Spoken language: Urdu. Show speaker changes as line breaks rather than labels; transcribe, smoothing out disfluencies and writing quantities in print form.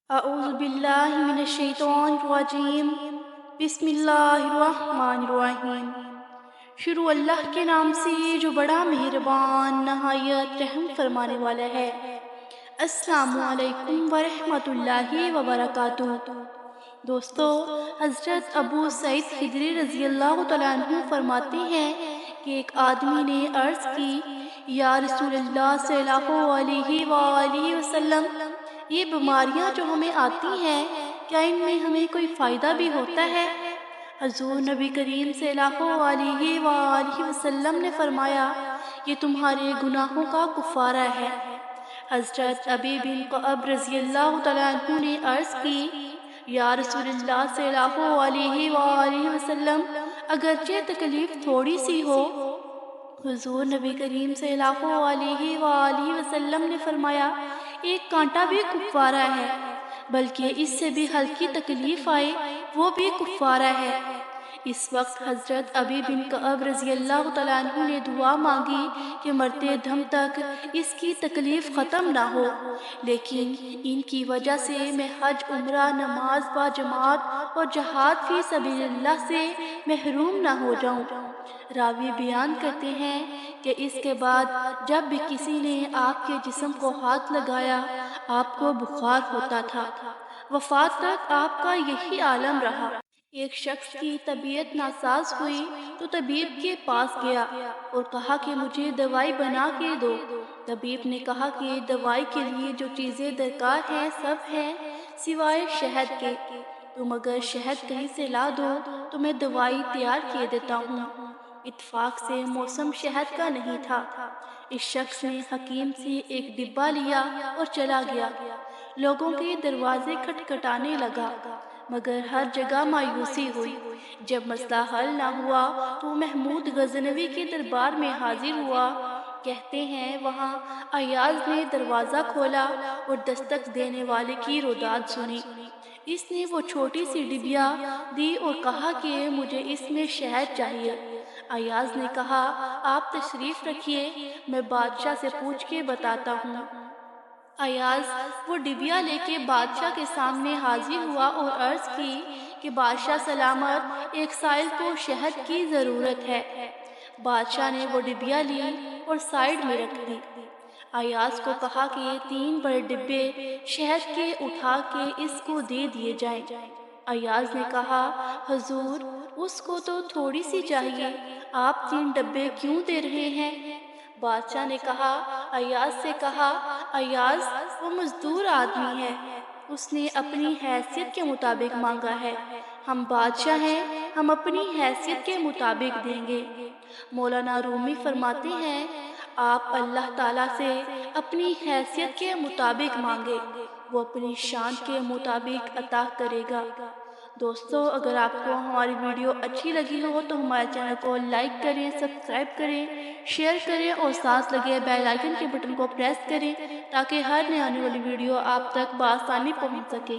اعوذ باللہ من الشیطان الرجیم بسم اللہ الرحمن الرحیم۔ شروع اللہ کے نام سے جو بڑا مہربان نہایت رحم فرمانے والا ہے۔ السلام علیکم ورحمۃ اللہ وبرکاتہ۔ دوستو، حضرت ابو سعید خدری رضی اللہ تعالیٰ عنہ فرماتے ہیں کہ ایک آدمی نے عرض کی، یا رسول اللہ صلی اللہ علیہ وآلہ وسلم، یہ بیماریاں جو ہمیں آتی ہیں، کیا ان میں ہمیں کوئی فائدہ بھی ہوتا ہے؟ حضور نبی کریم صلی اللہ علیہ وآلہ وسلم نے فرمایا، یہ تمہارے گناہوں کا کفارہ ہے۔ حضرت ابی بن کعب رضی اللہ تعالیٰ عنہ نے عرض کی، یا رسول اللہ صلی اللہ علیہ وآلہ وسلم، اگرچہ تکلیف تھوڑی سی ہو۔ حضور نبی کریم صلی اللہ علیہ وآلہ وسلم نے فرمایا، ایک کانٹا بھی کفارہ ہے، بلکہ اس سے بھی ہلکی تکلیف آئے وہ بھی کفارہ ہے۔ اس وقت حضرت ابی بن کعب رضی اللہ تعالیٰ عنہ نے دعا مانگی کہ مرتے دم تک اس کی تکلیف ختم نہ ہو، لیکن ان کی وجہ سے میں حج، عمرہ، نماز با جماعت اور جہاد فی سبیل اللہ سے محروم نہ ہو جاؤں۔ راوی بیان کرتے ہیں کہ اس کے بعد جب بھی کسی نے آپ کے جسم کو ہاتھ لگایا، آپ کو بخار ہوتا تھا۔ وفات تک آپ کا یہی عالم رہا۔ ایک شخص کی طبیعت ناساز ہوئی تو طبیب کے پاس گیا اور کہا کہ مجھے دوائی بنا کے دو۔ طبیب نے کہا کہ دوائی کے لیے جو چیزیں درکار ہیں سب ہیں سوائے شہد کے، تم اگر شہد کہیں سے لا دو تو میں دوائی تیار کیے دیتا ہوں۔ اتفاق سے موسم شہد کا نہیں تھا۔ اس شخص نے حکیم سے ایک ڈبہ لیا اور چلا گیا۔ لوگوں کے دروازے کھٹکھٹانے لگا، مگر ہر جگہ مایوسی ہوئی۔ جب مسئلہ حل نہ ہوا تو محمود غزنوی کے دربار میں حاضر ہوا۔ کہتے ہیں وہاں ایاز نے دروازہ کھولا اور دستک دینے والے کی روداد سنی۔ اس نے وہ چھوٹی سی ڈبیا دی اور کہا کہ مجھے اس میں شہد چاہیے۔ ایاز نے کہا، آپ تشریف رکھیے، میں بادشاہ سے پوچھ کے بتاتا ہوں۔ ایاز وہ ڈبیا لے کے بادشاہ کے سامنے حاضر ہوا اور عرض کی کہ بادشاہ سلامت، ایک سائل کو شہد کی ضرورت ہے۔ بادشاہ نے وہ ڈبیا لی اور سائیڈ میں رکھ دی۔ ایاز کو کہا کہ 3 بڑے ڈبے شہد کے اٹھا کے اس کو دے دیے جائیں۔ ایاز نے کہا، حضور اس کو تو تھوڑی سی چاہیے، آپ 3 ڈبے کیوں دے رہے ہیں؟ بادشاہ نے کہا، ایاز سے کہا، ایاز وہ مزدور آدمی ہے، اس نے اپنی حیثیت کے مطابق مانگا ہے، ہم بادشاہ ہیں، ہم اپنی حیثیت کے مطابق دیں گے۔ مولانا رومی فرماتے ہیں، آپ اللہ تعالیٰ سے اپنی حیثیت کے مطابق مانگے، وہ اپنی شان کے مطابق عطا کرے گا۔ دوستو، اگر آپ کو ہماری ویڈیو اچھی لگی ہو تو ہمارے چینل کو لائک کریں، سبسکرائب کریں، شیئر کریں اور ساتھ لگے بیل آئیکن کے بٹن کو پریس کریں تاکہ ہر نئی آنے والی ویڈیو آپ تک بآسانی پہنچ سکے۔